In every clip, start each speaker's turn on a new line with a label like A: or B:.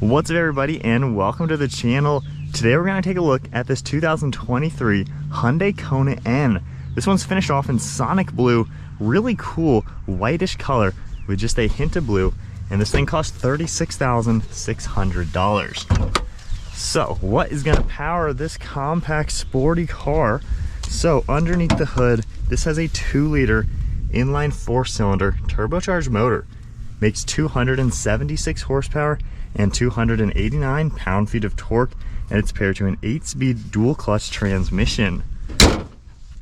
A: What's up everybody, and welcome to the channel. Today we're going to take a look at this 2023 Hyundai Kona N. This one's finished off in Sonic Blue, really cool whitish color with just a hint of blue, and this thing costs $36,600. So what is going to power this compact sporty car? So underneath the hood, this has a 2-liter inline 4-cylinder turbocharged motor. Makes 276 horsepower and 289 pound-feet of torque, and it's paired to an 8-speed dual-clutch transmission.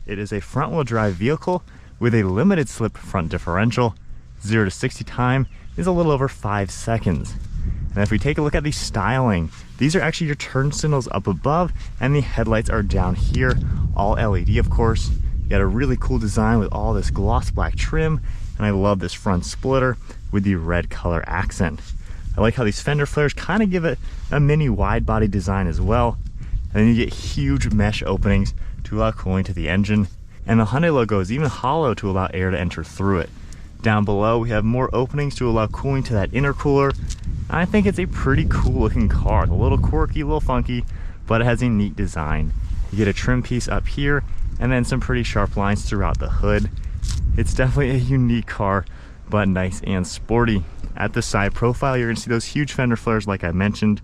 A: It is a front-wheel drive vehicle with a limited slip front differential. 0 to 60 time is a little over 5 seconds. And if we take a look at the styling, these are actually your turn signals up above, and the headlights are down here, all LED of course. You got a really cool design with all this gloss black trim, and I love this front splitter with the red color accent. I like how these fender flares kind of give it a mini wide body design as well. And then you get huge mesh openings to allow cooling to the engine. And the Hyundai logo is even hollow to allow air to enter through it. Down below, we have more openings to allow cooling to that intercooler. I think it's a pretty cool looking car. It's a little quirky, a little funky, but it has a neat design. You get a trim piece up here, and then some pretty sharp lines throughout the hood. It's definitely a unique car, but nice and sporty. At the side profile, you're gonna see those huge fender flares like I mentioned,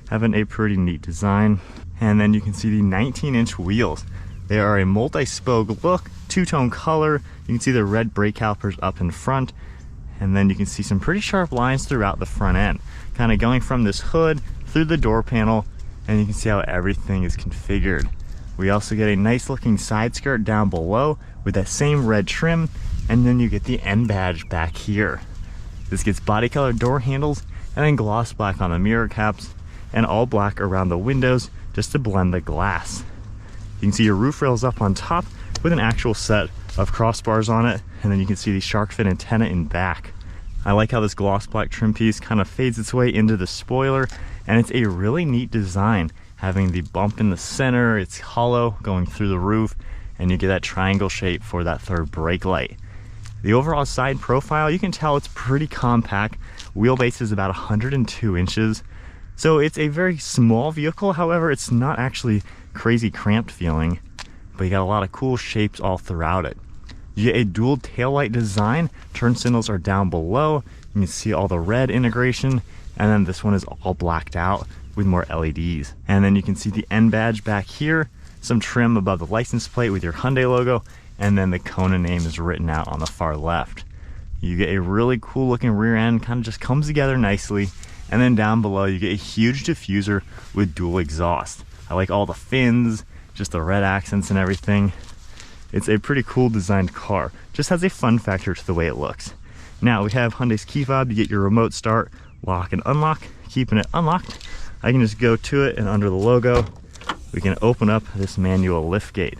A: having a pretty neat design. And then you can see the 19-inch wheels. They are a multi-spoke look, 2-tone color. You can see the red brake calipers up in front, and then you can see some pretty sharp lines throughout the front end, kind of going from this hood through the door panel, and you can see how everything is configured. We also get a nice looking side skirt down below with that same red trim, and then you get the N badge back here. This gets body color door handles, and then gloss black on the mirror caps, and all black around the windows just to blend the glass. You can see your roof rails up on top with an actual set of crossbars on it, and then you can see the shark fin antenna in back. I like how this gloss black trim piece kind of fades its way into the spoiler, and it's a really neat design, having the bump in the center. It's hollow going through the roof, and you get that triangle shape for that third brake light. The overall side profile, you can tell it's pretty compact. Wheelbase is about 102 inches. So it's a very small vehicle. However, it's not actually crazy cramped feeling, but you got a lot of cool shapes all throughout it. You get a dual taillight design. Turn signals are down below. You can see all the red integration, and then this one is all blacked out with more LEDs. And then you can see the N badge back here, some trim above the license plate with your Hyundai logo, and then the Kona name is written out on the far left. You get a really cool looking rear end, kind of just comes together nicely. And then down below you get a huge diffuser with dual exhaust. I like all the fins, just the red accents and everything. It's a pretty cool designed car. Just has a fun factor to the way it looks. Now we have Hyundai's key fob to get your remote start, lock and unlock. Keeping it unlocked, I can just go to it, and under the logo we can open up this manual lift gate.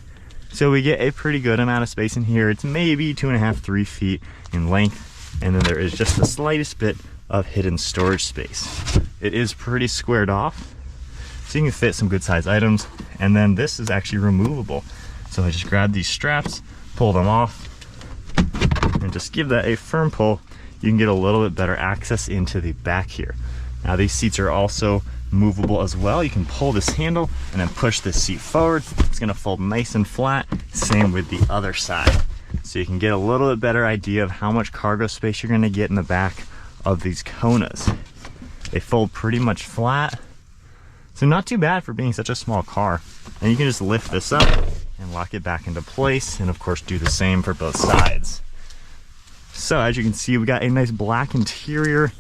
A: So we get a pretty good amount of space in here. It's maybe 2.5 to 3 feet in length, and then there is just the slightest bit of hidden storage space. It is pretty squared off, so you can fit some good size items. And then this is actually removable. So I just grab these straps, pull them off, and just give that a firm pull. You can get a little bit better access into the back here. Now these seats are also movable as well. You can pull this handle and then push this seat forward. It's gonna fold nice and flat. Same with the other side. So you can get a little bit better idea of how much cargo space you're gonna get in the back of these Konas. They fold pretty much flat, so not too bad for being such a small car. And you can just lift this up and lock it back into place, and of course do the same for both sides. So as you can see, we got a nice black interior,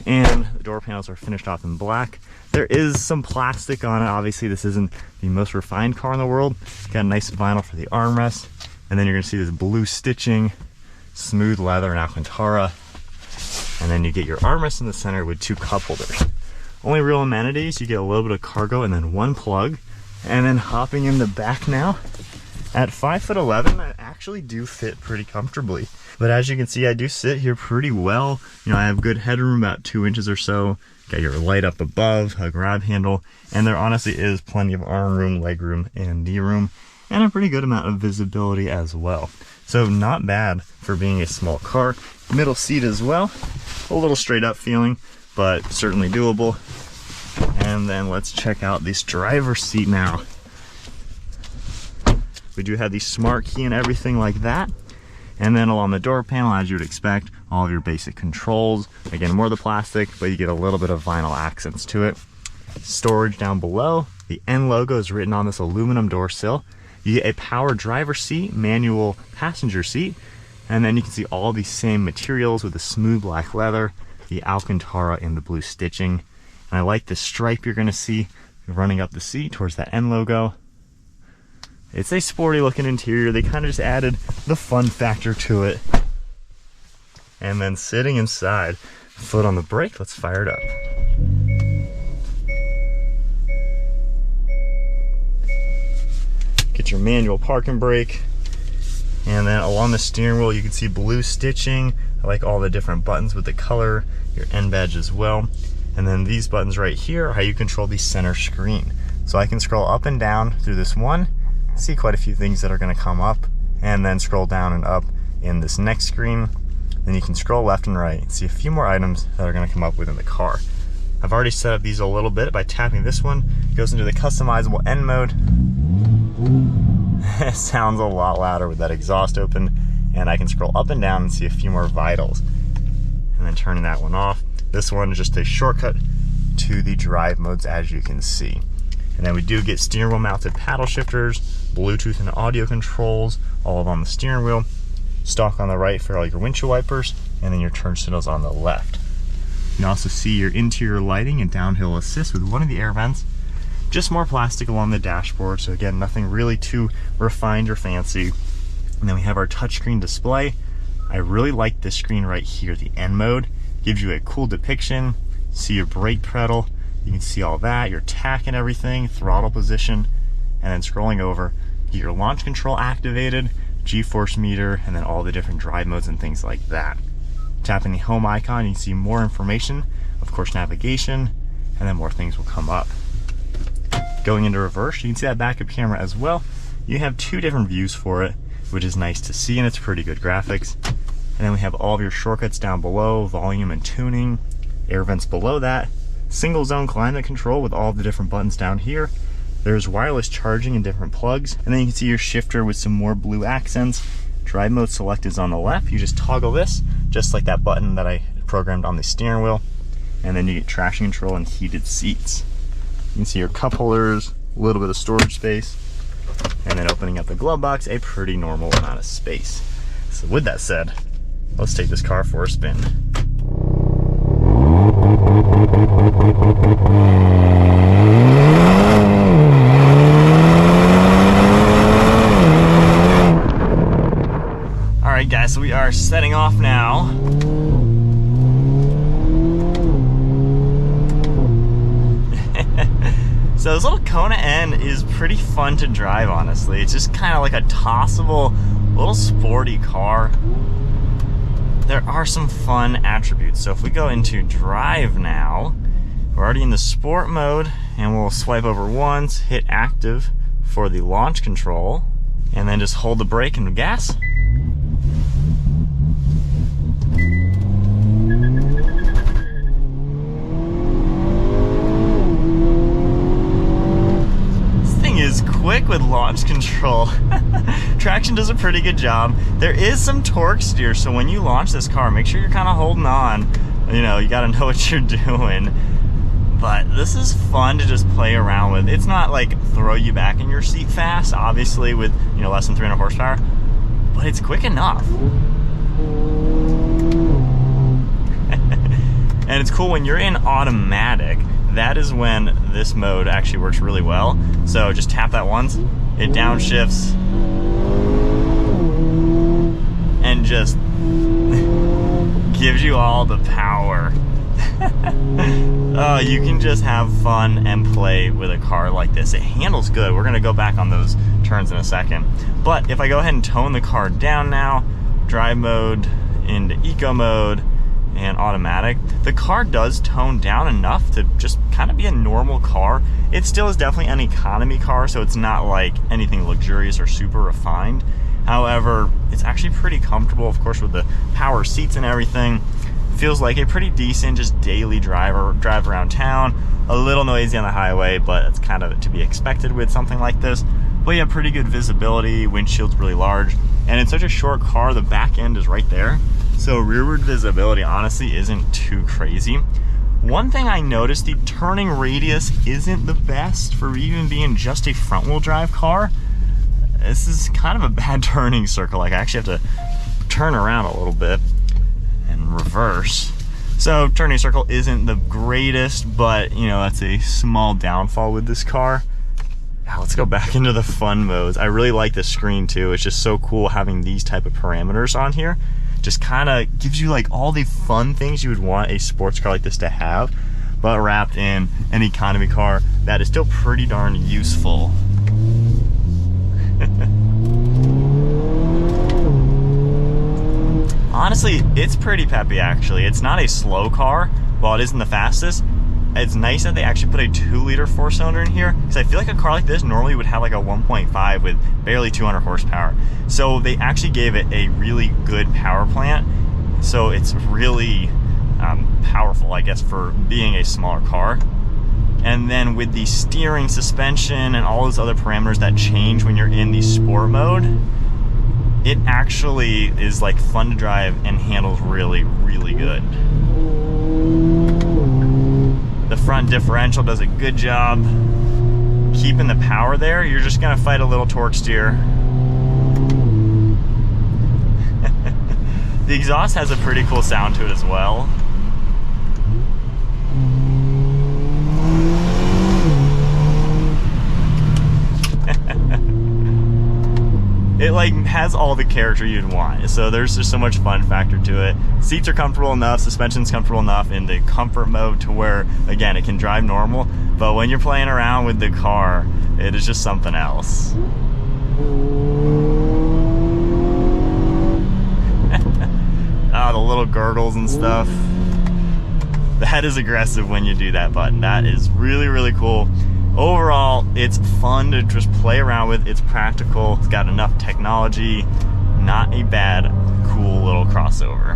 A: and the door panels are finished off in black. There is some plastic on it. Obviously this isn't the most refined car in the world. Got a nice vinyl for the armrest, and then you're gonna see this blue stitching, smooth leather and Alcantara, and then you get your armrest in the center with 2 cup holders. Only real amenities, you get a little bit of cargo and then 1 plug. And then hopping in the back now, at 5'11", I actually do fit pretty comfortably. But as you can see, I do sit here pretty well. You know, I have good headroom, about 2 inches or so. Got your light up above, a grab handle, and there honestly is plenty of arm room, leg room, and knee room, and a pretty good amount of visibility as well. So not bad for being a small car. Middle seat as well, a little straight up feeling, but certainly doable. And then let's check out this driver's seat now. We do have the smart key and everything like that. And then along the door panel, as you would expect, all of your basic controls. Again, more of the plastic, but you get a little bit of vinyl accents to it. Storage down below. The N logo is written on this aluminum door sill. You get a power driver seat, manual passenger seat, and then you can see all these same materials with the smooth black leather, the Alcantara and the blue stitching. And I like the stripe you're gonna see running up the seat towards that N logo. It's a sporty looking interior. They kind of just added the fun factor to it. And then sitting inside, foot on the brake, let's fire it up. Get your manual parking brake. And then along the steering wheel, you can see blue stitching. I like all the different buttons with the color, your N badge as well. And then these buttons right here are how you control the center screen. So I can scroll up and down through this one, see quite a few things that are gonna come up, and then scroll down and up in this next screen. Then you can scroll left and right and see a few more items that are gonna come up within the car. I've already set up these a little bit by tapping this one. It goes into the customizable N mode. It sounds a lot louder with that exhaust open, and I can scroll up and down and see a few more vitals. And then turning that one off. This one is just a shortcut to the drive modes, as you can see. And then we do get steering wheel mounted paddle shifters, Bluetooth and audio controls, all of on the steering wheel. Stalk on the right for all your windshield wipers, and then your turn signals on the left. You can also see your interior lighting and downhill assist with one of the air vents. Just more plastic along the dashboard, so again, nothing really too refined or fancy. And then we have our touchscreen display. I really like this screen right here, the N mode. Gives you a cool depiction. See your brake pedal. You can see all that, your tack and everything, throttle position. And then scrolling over, get your launch control activated, G-force meter, and then all the different drive modes and things like that. Tapping the home icon, you can see more information, of course navigation, and then more things will come up. Going into reverse, you can see that backup camera as well. You have two different views for it, which is nice to see, and it's pretty good graphics. And then we have all of your shortcuts down below, volume and tuning, air vents below that, single zone climate control with all the different buttons down here. There's wireless charging and different plugs, and then you can see your shifter with some more blue accents. Drive mode select is on the left. You just toggle this, just like that button that I programmed on the steering wheel, and then you get traction control and heated seats. You can see your cup holders, a little bit of storage space, and then opening up the glove box, a pretty normal amount of space. So with that said, let's take this car for a spin. All right guys, so we are setting off now. So this little Kona N is pretty fun to drive, honestly. It's just kind of like a tossable, little sporty car. There are some fun attributes. So if we go into drive now, we're already in the sport mode, and we'll swipe over once, hit active for the launch control, and then just hold the brake and gas. Is quick with launch control. Traction does a pretty good job. There is some torque steer, so when you launch this car, make sure you're kind of holding on. You know, you gotta know what you're doing. But this is fun to just play around with. It's not like throw you back in your seat fast, obviously with, you know, less than 300 horsepower, but it's quick enough. And it's cool when you're in automatic. That is when this mode actually works really well. So just tap that once, it downshifts, and just gives you all the power. Oh, you can just have fun and play with a car like this. It handles good. We're gonna go back on those turns in a second. But if I go ahead and tone the car down now, drive mode into eco mode, and automatic, the car does tone down enough to just kind of be a normal car. It still is definitely an economy car, so it's not like anything luxurious or super refined. However, it's actually pretty comfortable, of course, with the power seats and everything. feels like a pretty decent just daily drive around town. A little noisy on the highway, but it's kind of to be expected with something like this. But yeah, pretty good visibility, windshield's really large, and in such a short car, the back end is right there. So rearward visibility honestly isn't too crazy. One thing I noticed, the turning radius isn't the best for even being just a front wheel drive car. This is kind of a bad turning circle. Like I actually have to turn around a little bit and reverse. So turning circle isn't the greatest, but you know, that's a small downfall with this car. Now let's go back into the fun modes. I really like this screen too. It's just so cool having these type of parameters on here. Just kind of gives you like all the fun things you would want a sports car like this to have, but wrapped in an economy car that is still pretty darn useful. Honestly, it's pretty peppy actually. It's not a slow car, while it isn't the fastest. It's nice that they actually put a 2-liter 4-cylinder in here, because I feel like a car like this normally would have like a 1.5 with barely 200 horsepower. So they actually gave it a really good power plant. So it's really powerful, I guess, for being a smaller car. And then with the steering, suspension, and all those other parameters that change when you're in the sport mode, it actually is like fun to drive and handles really, really good. The front differential does a good job keeping the power there. You're just gonna fight a little torque steer. The exhaust has a pretty cool sound to it as well. It like has all the character you'd want, so there's just so much fun factor to it. Seats are comfortable enough, suspension's comfortable enough in the comfort mode to where, again, it can drive normal, but when you're playing around with the car, it is just something else. Ah, the little gurgles and stuff. That is aggressive when you do that button. That is really, really cool. Overall, it's fun to just play around with. It's practical. It's got enough technology. Not a bad, cool little crossover.